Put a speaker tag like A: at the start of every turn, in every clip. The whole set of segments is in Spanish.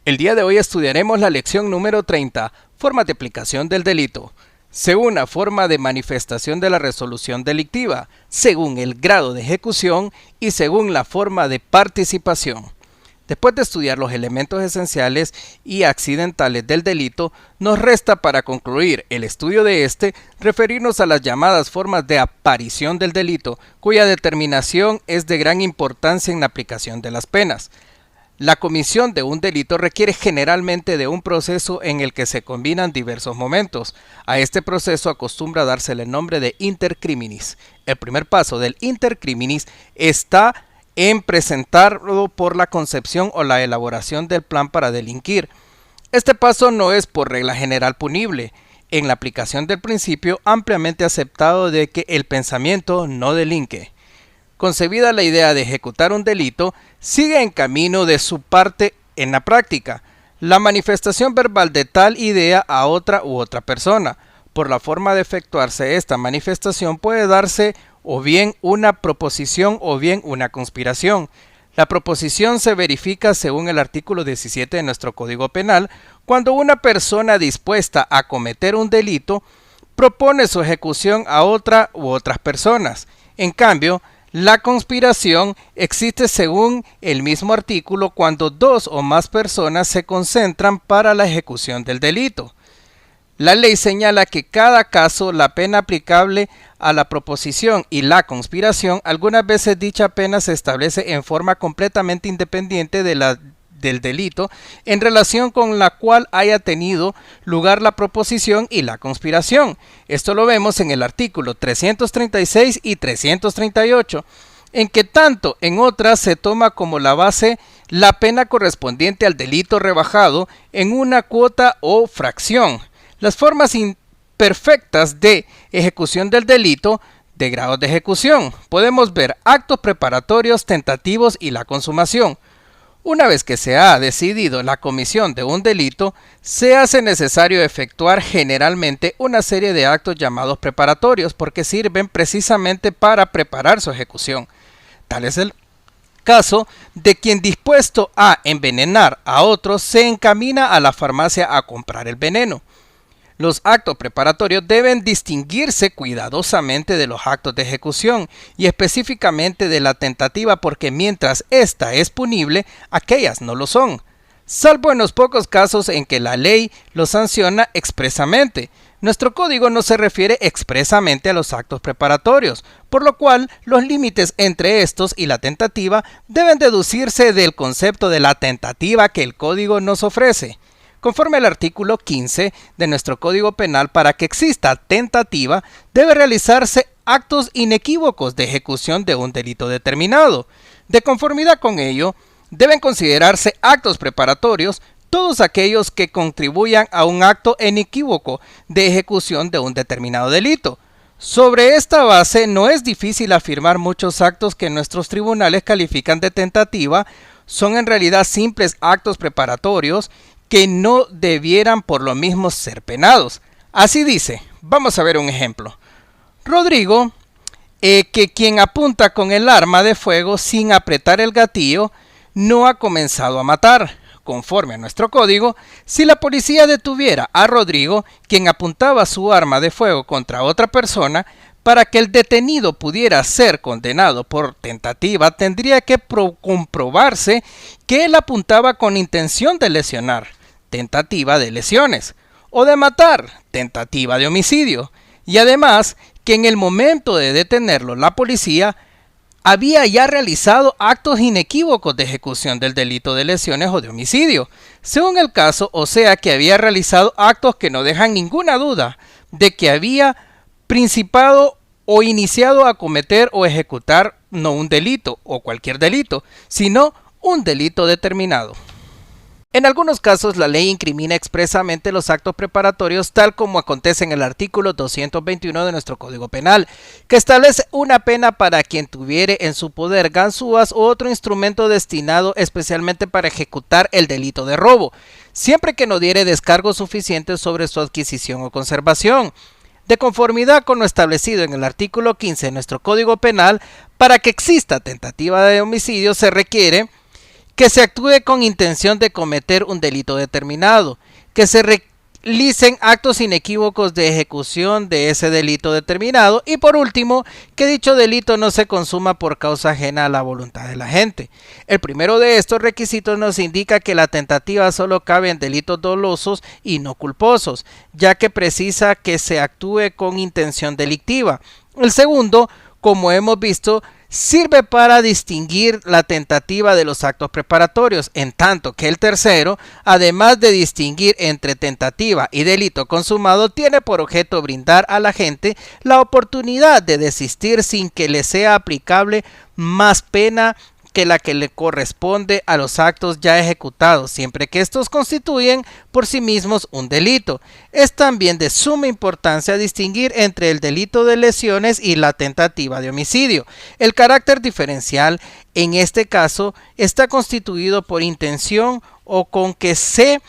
A: El día de hoy estudiaremos la lección número 30, formas de aplicación del delito. Según la forma de manifestación de la resolución delictiva, según el grado de ejecución y según la forma de participación. Después de estudiar los elementos esenciales y accidentales del delito, nos resta para concluir el estudio de este, referirnos a las llamadas formas de aparición del delito, cuya determinación es de gran importancia en la aplicación de las penas. La comisión de un delito requiere generalmente de un proceso en el que se combinan diversos momentos. A este proceso acostumbra dársele el nombre de inter criminis. El primer paso del inter criminis está en presentarlo por la concepción o la elaboración del plan para delinquir. Este paso no es por regla general punible, en la aplicación del principio ampliamente aceptado de que el pensamiento no delinque. Concebida la idea de ejecutar un delito, sigue en camino de su parte en la práctica, la manifestación verbal de tal idea a otra u otra persona. Por la forma de efectuarse esta manifestación puede darse o bien una proposición o bien una conspiración. La proposición se verifica según el artículo 17 de nuestro Código Penal, cuando una persona dispuesta a cometer un delito propone su ejecución a otra u otras personas. En cambio, la conspiración existe según el mismo artículo cuando dos o más personas se concentran para la ejecución del delito. La ley señala que cada caso la pena aplicable a la proposición y la conspiración, algunas veces dicha pena se establece en forma completamente independiente del delito en relación con la cual haya tenido lugar la proposición y la conspiración. Esto lo vemos en el artículo 336 y 338, en que tanto en otras se toma como la base la pena correspondiente al delito rebajado en una cuota o fracción. Las formas imperfectas de ejecución del delito, de grados de ejecución, podemos ver actos preparatorios, tentativos y la consumación. Una vez que se ha decidido la comisión de un delito, se hace necesario efectuar generalmente una serie de actos llamados preparatorios porque sirven precisamente para preparar su ejecución. Tal es el caso de quien dispuesto a envenenar a otros se encamina a la farmacia a comprar el veneno. Los actos preparatorios deben distinguirse cuidadosamente de los actos de ejecución y específicamente de la tentativa porque mientras ésta es punible, aquellas no lo son, salvo en los pocos casos en que la ley lo sanciona expresamente. Nuestro código no se refiere expresamente a los actos preparatorios, por lo cual los límites entre estos y la tentativa deben deducirse del concepto de la tentativa que el código nos ofrece. Conforme al artículo 15 de nuestro Código Penal, para que exista tentativa, debe realizarse actos inequívocos de ejecución de un delito determinado. De conformidad con ello, deben considerarse actos preparatorios todos aquellos que contribuyan a un acto inequívoco de ejecución de un determinado delito. Sobre esta base, no es difícil afirmar muchos actos que nuestros tribunales califican de tentativa son en realidad simples actos preparatorios que no debieran por lo mismo ser penados. Así dice, vamos a ver un ejemplo. Rodrigo, que quien apunta con el arma de fuego sin apretar el gatillo, no ha comenzado a matar. Conforme a nuestro código, si la policía detuviera a Rodrigo, quien apuntaba su arma de fuego contra otra persona, para que el detenido pudiera ser condenado por tentativa, tendría que comprobarse que él apuntaba con intención de lesionar, tentativa de lesiones, o de matar, tentativa de homicidio, y además que en el momento de detenerlo la policía había ya realizado actos inequívocos de ejecución del delito de lesiones o de homicidio, según el caso, o sea que había realizado actos que no dejan ninguna duda de que había principado o iniciado a cometer o ejecutar no un delito o cualquier delito, sino un delito determinado. En algunos casos la ley incrimina expresamente los actos preparatorios tal como acontece en el artículo 221 de nuestro Código Penal, que establece una pena para quien tuviere en su poder ganzúas u otro instrumento destinado especialmente para ejecutar el delito de robo, siempre que no diere descargos suficientes sobre su adquisición o conservación. De conformidad con lo establecido en el artículo 15 de nuestro Código Penal, para que exista tentativa de homicidio se requiere que se actúe con intención de cometer un delito determinado, que se realicen actos inequívocos de ejecución de ese delito determinado y por último, que dicho delito no se consuma por causa ajena a la voluntad de la gente. El primero de estos requisitos nos indica que la tentativa solo cabe en delitos dolosos y no culposos, ya que precisa que se actúe con intención delictiva. El segundo, como hemos visto, sirve para distinguir la tentativa de los actos preparatorios, en tanto que el tercero, además de distinguir entre tentativa y delito consumado, tiene por objeto brindar a la gente la oportunidad de desistir sin que le sea aplicable más pena que la que le corresponde a los actos ya ejecutados, siempre que estos constituyen por sí mismos un delito. Es también de suma importancia distinguir entre el delito de lesiones y la tentativa de homicidio. El carácter diferencial en este caso está constituido por intención o con que se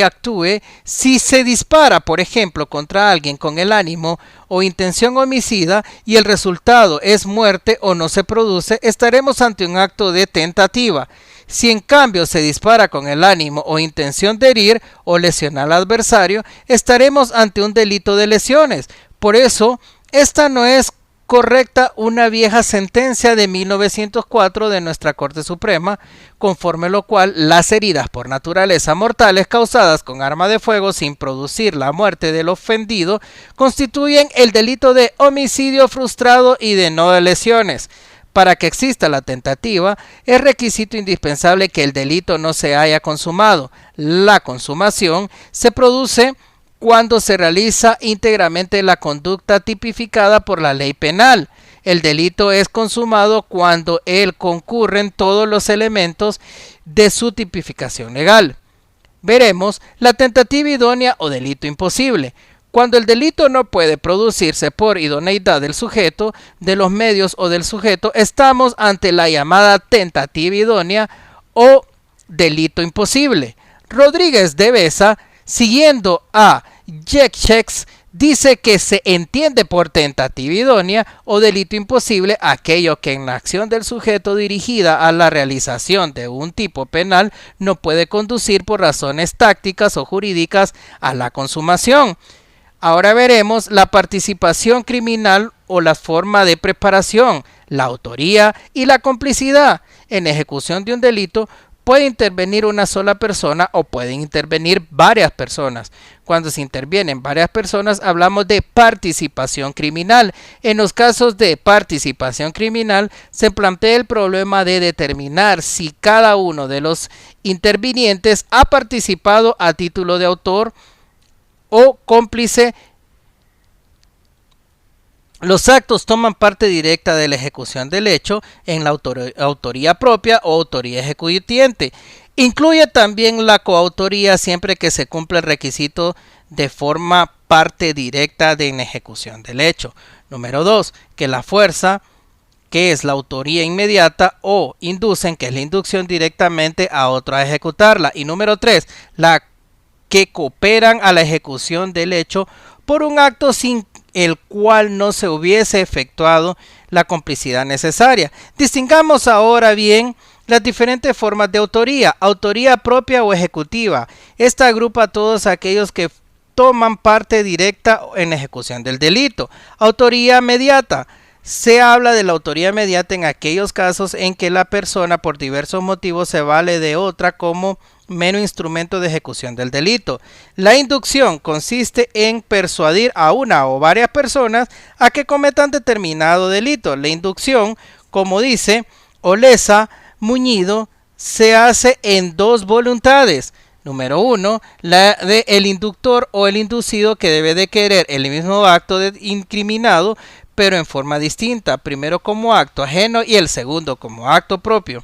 A: actúe. Si se dispara, por ejemplo, contra alguien con el ánimo o intención homicida y el resultado es muerte o no se produce, estaremos ante un acto de tentativa. Si en cambio se dispara con el ánimo o intención de herir o lesionar al adversario, estaremos ante un delito de lesiones. Por eso, esta no es correcta una vieja sentencia de 1904 de nuestra Corte Suprema, conforme lo cual las heridas por naturaleza mortales causadas con arma de fuego sin producir la muerte del ofendido constituyen el delito de homicidio frustrado y de no de lesiones. Para que exista la tentativa, es requisito indispensable que el delito no se haya consumado. La consumación se produce cuando se realiza íntegramente la conducta tipificada por la ley penal. El delito es consumado cuando él concurren todos los elementos de su tipificación legal. Veremos la tentativa idónea o delito imposible. Cuando el delito no puede producirse por idoneidad del sujeto, de los medios o del sujeto, estamos ante la llamada tentativa idónea o delito imposible. Rodríguez de Besa, siguiendo a Jacques, dice que se entiende por tentativa idónea o delito imposible aquello que en la acción del sujeto dirigida a la realización de un tipo penal no puede conducir por razones tácticas o jurídicas a la consumación. Ahora veremos la participación criminal o la forma de preparación, la autoría y la complicidad. En ejecución de un delito puede intervenir una sola persona o pueden intervenir varias personas. Cuando se intervienen varias personas hablamos de participación criminal. En los casos de participación criminal se plantea el problema de determinar si cada uno de los intervinientes ha participado a título de autor o cómplice. Los actos toman parte directa de la ejecución del hecho en la autoría propia o autoría ejecutiente. Incluye también la coautoría siempre que se cumple el requisito de forma parte directa de en ejecución del hecho. Número 2. Que la fuerza, que es la autoría inmediata, o inducen, que es la inducción directamente a otro a ejecutarla. Y número 3. La que cooperan a la ejecución del hecho por un acto sin el cual no se hubiese efectuado la complicidad necesaria. Distingamos ahora bien las diferentes formas de autoría. Autoría propia o ejecutiva. Esta agrupa a todos aquellos que toman parte directa en ejecución del delito. Autoría mediata. Se habla de la autoría mediata en aquellos casos en que la persona por diversos motivos se vale de otra como mero instrumento de ejecución del delito. La inducción consiste en persuadir a una o varias personas a que cometan determinado delito. La inducción, como dice Olesa Muñido, se hace en dos voluntades. Número 1, la de el inductor o el inducido, que debe de querer el mismo acto del incriminado, pero en forma distinta, primero como acto ajeno y el segundo como acto propio.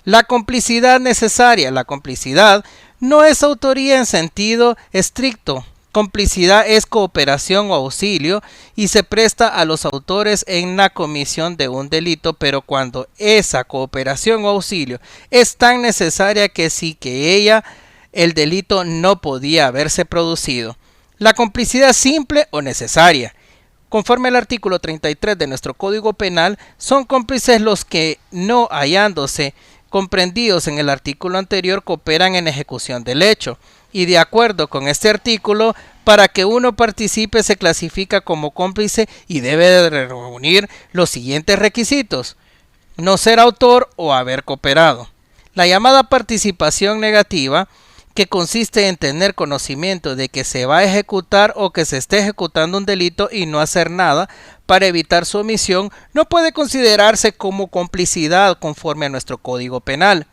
A: La complicidad necesaria. La complicidad no es autoría en sentido estricto. Complicidad es cooperación o auxilio y se presta a los autores en la comisión de un delito, pero cuando esa cooperación o auxilio es tan necesaria que sí que ella el delito no podía haberse producido. La complicidad simple o necesaria. Conforme al artículo 33 de nuestro Código Penal, son cómplices los que, no hallándose comprendidos en el artículo anterior cooperan en ejecución del hecho. Y de acuerdo con este artículo, para que uno participe se clasifica como cómplice y debe de reunir los siguientes requisitos: no ser autor o haber cooperado. La llamada participación negativa, que consiste en tener conocimiento de que se va a ejecutar o que se esté ejecutando un delito y no hacer nada para evitar su omisión, no puede considerarse como complicidad conforme a nuestro Código Penal.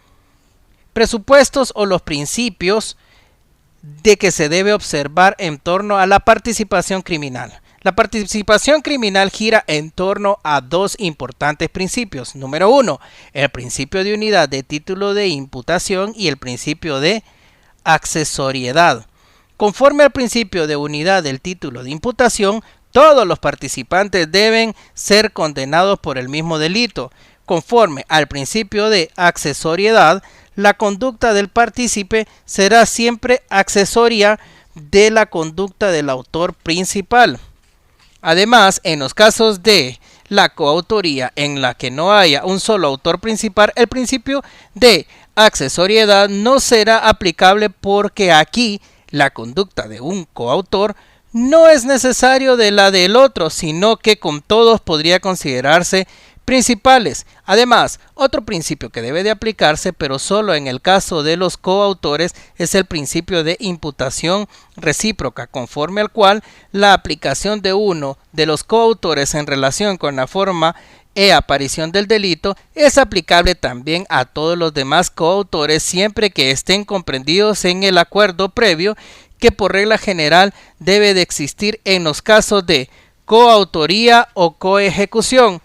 A: Presupuestos o los principios de que se debe observar en torno a la participación criminal. La participación criminal gira en torno a dos importantes principios. Número 1, el principio de unidad de título de imputación y el principio de accesoriedad. Conforme al principio de unidad del título de imputación, todos los participantes deben ser condenados por el mismo delito. Conforme al principio de accesoriedad, la conducta del partícipe será siempre accesoria de la conducta del autor principal. Además, en los casos de la coautoría en la que no haya un solo autor principal, el principio de accesoriedad no será aplicable porque aquí la conducta de un coautor no es necesario de la del otro, sino que con todos podría considerarse principales. Además, otro principio que debe de aplicarse, pero solo en el caso de los coautores, es el principio de imputación recíproca, conforme al cual la aplicación de uno de los coautores en relación con la forma e aparición del delito es aplicable también a todos los demás coautores siempre que estén comprendidos en el acuerdo previo que por regla general debe de existir en los casos de coautoría o coejecución.